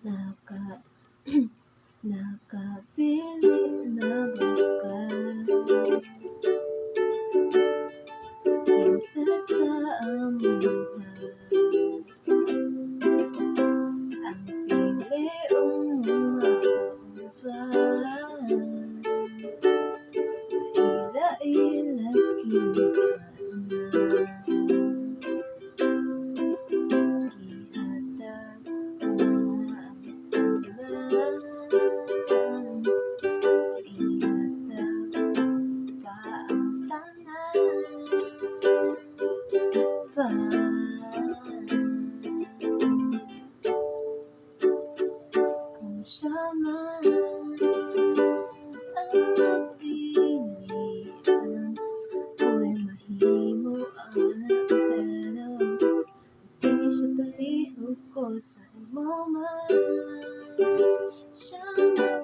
Naka, Nakapili na ba ka? Kinsa sa among ang piliong makaumban, kaila-ilas kinakanan, gihatag ang tanan, ihatag pa ang tanan, kung siya man ang napilian, ko'y mahimo ana, pero di siya palihog ko sa imo man, siya man